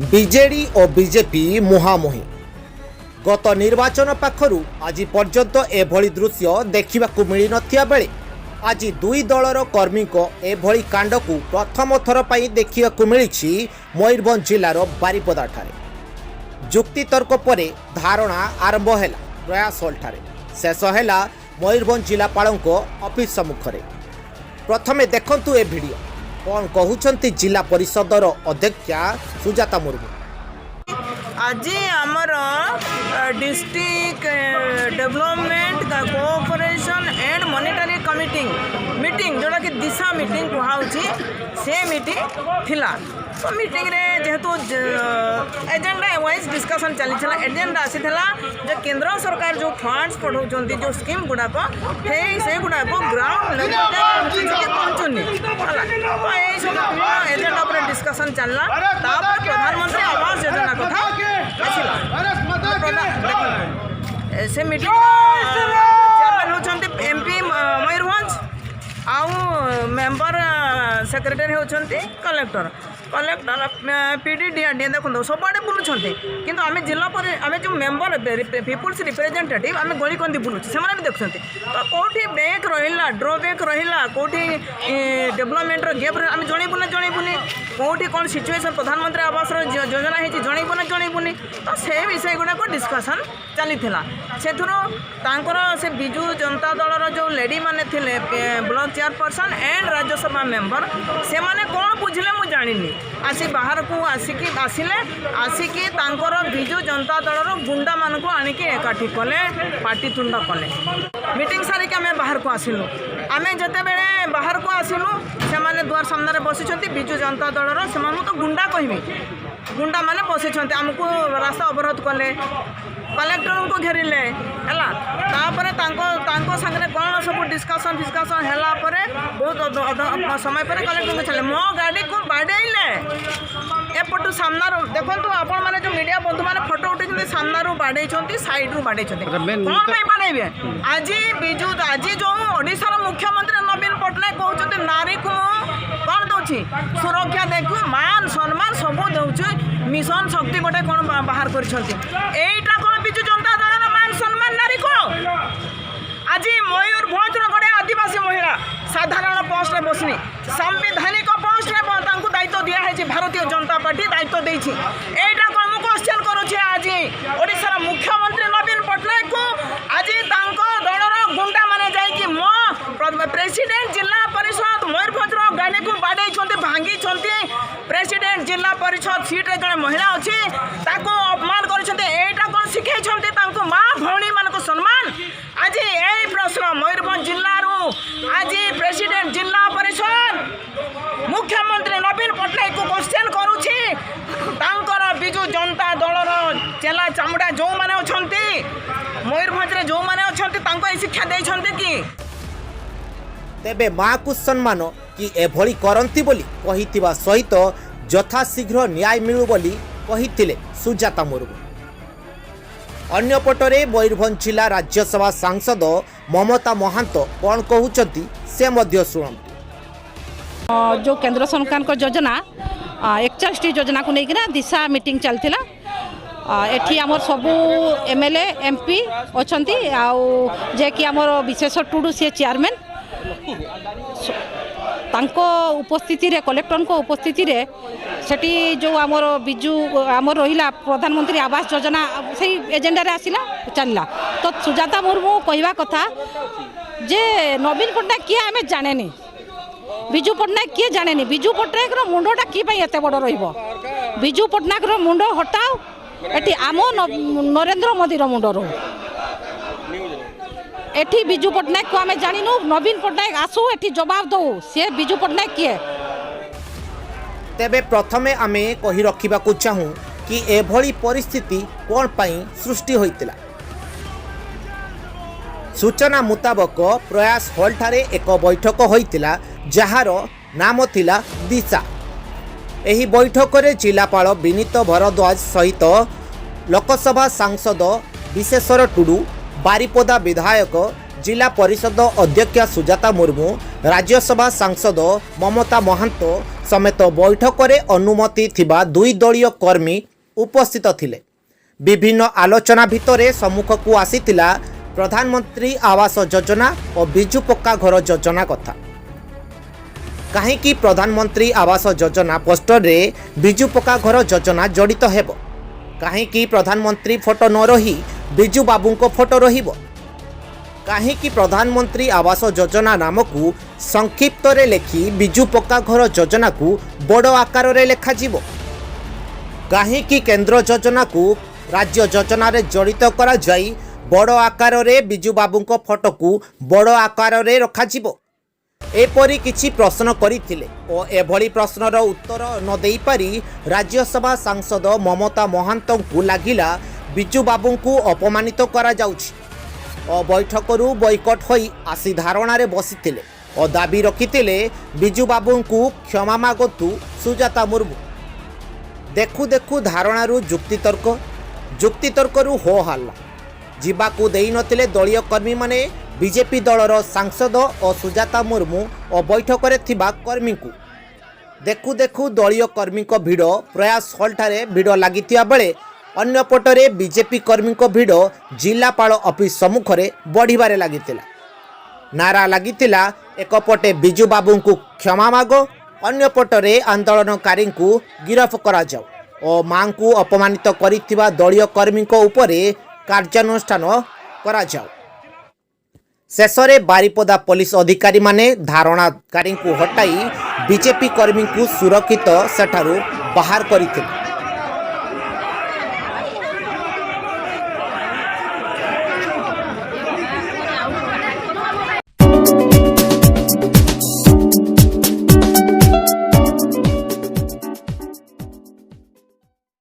BJD और BJP मुहांमुही गत निर्वाचन पाखरु आज पर्यंत एभली दृश्य देखा मिल नथिया बेले आज दुई दलर कर्मी को एभली कांड को प्रथम थर पर देखा मिली मयूरभंज जिलार बारिपदा ठारे जुक्तितर्क पर धारणा आरंभ है प्रयास हॉल ठारे शेष है मयूरभंज जिलापाल ऑफिस सम्मुख में प्रथमे देखंतु ए वीडियो कौन कहउछंती जिला परिषदर अध्यक्षा सुजाता मुर्मू। आज आमर district development cooperation and monetary committee meeting जोड़ा कि दिशा मीटिंग कहुच्छी से मीटिंग थिला तो मीटिंग रे जेहेतु एजेंडा वाइज डिस्कशन चली एजेंडा आसीला जो केंद्र सरकार जो फंड्स पढ़ाऊँ जो स्कीम गुड़ाक से गुड़ाक ग्राउंड लेवल पहुँचुनी तो यही सब एजेंडा पर डिस्कशन चलला प्रधानमंत्री आवास योजना कथा से मीटिंग चेयरमैन होती एमपी मयूरभंज आउ मेंबर सेक्रेटरी होती कलेक्टर पीडी डीआरडी देखो सबुआड़े बुलूँ कि आम जिला आम जो मेंबर पीपुल्स रिप्रेजेंटेटिव आम गली कंदी बुलूँ से भी देखुं तो कौटी बैक रहा ड्रबैक रहा कौटी डेवलपमेंट गैप आम जनइबुनी कौटी कौन सिचुएसन प्रधानमंत्री आवास योजना है जनइबुनी तो से विषय गुड़ाक डिस्कसन चली से से विजु जनता दलर जो लेडी मैंने थे block chairperson and Rajya Sabha member से माने कौन बुझले मुझे जानी आसी बाहर को आसिकी विजु जनता दलर गुंडा मान को आनिकी एकाठी कले पाटितुंड कले मीटिंग सारिक आम बाहर को आसिलु आम जिते बड़े बाहर को आसिलु से माने द्वार सामने बसी विजु जनता दलर से तो गुंडा कहमी गुंडा माने बसी आमको रास्ता अवरोध कले कलेक्टर को घेरिले है सागरे कौन सब डिस्कसन फिस्कसन है बहुत समय पर कलेक्टर को छाड़े मो गाड़ी को बाड़े एपटू सामना देखो आपण मैंने जो मीडिया बंधु मैंने फोटो उठे सामना बाड़े सैड रू बाड़े कौन बाड़े आज विजु आज जो ओडिशार मुख्यमंत्री नवीन पट्टनायक कहते नारी को कौन दूसरी सुरक्षा देखु मान सम्मान सब दौर मिशन शक्ति गोटे कौन बाहर करटा कौन विजु जनता दल मान सम्मान नारी को आज मयूरभंज गोटे आदिवासी महिला साधारण पोस्ट में बसनी संवैधानिक पोस्ट में दायित्व दिखाई भारतीय जनता पार्टी दायित्व देती एटा कौन मुझे क्वेश्चन करुच्छे आज ओडिशार मुख्यमंत्री नवीन पट्टनायक को आज दलर गुंडा माने जाइए मो प्रेसिडेंट जिला परिषद मयूरभंज गाड़ी को बाड़े भांगी प्रेसिडेंट जिला परिषद सीट्रे जड़े महिला अच्छी अपमान करटा कौन शिखई माँ भौणी मान सम्मान आज यही प्रश्न मयूरभंज जिलू आज प्रेसिडेंट जिला परिषद मुख्यमंत्री नवीन पट्टनायक को क्वेश्चन करुच्छी विजु जनता दलर चेला चामुड़ा जो मैंने अच्छा मयूरभंज जो मैंने अच्छा शिक्षा देते कि तेबे माँ को सम्मान कि एभली करंती बोली कहिथिबा सहित यथाशीघ्र न्याय मिलु बोली कहिथिले सुजाता मुर्मू। अन्यपटरे मयूरभंज जिला राज्यसभा सांसद ममता महांत कौन कहउचंती से मध्य शुणु। जो केंद्र सरकार को योजना 41 योजना को लेकिन दिशा मीटिंग चलथिला एठी आमर सबू एमएलए एमपी अछंती आउ जे कि आमर विशेष टुडू सी चेयरमैन तांको उपस्थिति रे कलेक्टर को उपस्थिति रे सेठी जो आमर बिजु आमर रहिला प्रधानमंत्री आवास योजना से एजेंडा रे आसिला चलला तो सुजाता मुर्मू कहवा कथा जे नवीन पट्टनायक किए आमे जानेनी विजु पट्टनायक किए जानेनी विजु पट्टनायक रो मुंडोटा की पई एते बड़ रहिबो विजु पट्टनायक रो मुंडो हटाओ एठी आमो नरेंद्र मोदी रो मुंडो रो एठी विजु पट्टनायक को आमे जानिनु नवीन पट्टनायक आसु एठी जवाब दो से विजु पट्टनायक किए। तेबे प्रथमे आमे कहि रखिबा को चाहू कि एभली परिस्थिति कोन पई सृष्टि होइतिला। सूचना मुताबक प्रयास हॉल ठारे एक बैठक होइतिला जहार नाम थिला दिशा। एही बैठक रे जिलापाल विनीत भरद्वाज सहित लोकसभा सांसद विशेषर टुडू बारिपदा विधायक जिला परिषद अध्यक्षा सुजाता मुर्मू, राज्यसभा सांसद ममता महांत समेत बैठक में अनुमति थिबा दुई दलीय कर्मी उपस्थित थिले। विभिन्न आलोचना भितरे सम्मुख को आसीथिला प्रधानमंत्री आवास योजना और बिजु पक्का घर योजना कथा। कहीं प्रधानमंत्री आवास योजना पोस्टर रे बिजु पक्का घर योजना जड़ित हेब, कहीं प्रधानमंत्री फोटो न रही बिजु बाबू को फोटो रहिबो, कहीं प्रधानमंत्री आवास योजना नाम को संक्षिप्त रे लेखि बिजु पक्का घर योजना को बड़ आकार रे लेखा जीवो, कहीं केंद्र योजना को राज्य योजना रे जड़ित करा जाई बड़ आकार रे बिजु बाबू को फोटो को बड़ आकार रे रखा जीवो। एपरी किछि प्रश्न करथिले और एभली प्रश्नर उत्तर न देई पारी राज्यसभा सांसद ममता महांत को लागिला बिजु बाबू को अपमानित करा जाउछि और बैठकरू बॉयकट होई आसी धारणा रे बसिथिले और दाबी रखिथिले बिजु बाबू को क्षमा मागतु सुजाता मुर्मू। देखु देखु धारणारू जुक्तितर्करू हो हल्ला जीवाकू देई नथिले दलीय कर्मी माने बीजेपी दलर सांसद और सुजाता मुर्मू और बैठक रे थिबा कर्मी को। देखु देखु दलीय कर्मी को भिड़ प्रयास हॉल ठारे भिड़ लागिथिया बेले अन्य पटरे बीजेपी कर्मी को भिड़ जिलापाल ऑफिस सम्मुख रे बढ़िबारे लागिथिला। नारा लागिथिला एक पटे बिजु बाबू को क्षमा माग, अन्य पटरे आंदोलनकारी को गिरफ करा जाओ और मां को अपमानित करिथिबा दलीय कर्मी को उपरे कार्यानुष्ठान करा जाओ। शेषरे बारिपदा पुलिस अधिकारी माने धारणाकारी को हटाई बीजेपी कर्मी को सुरक्षित सेठारू बाहर करथिले।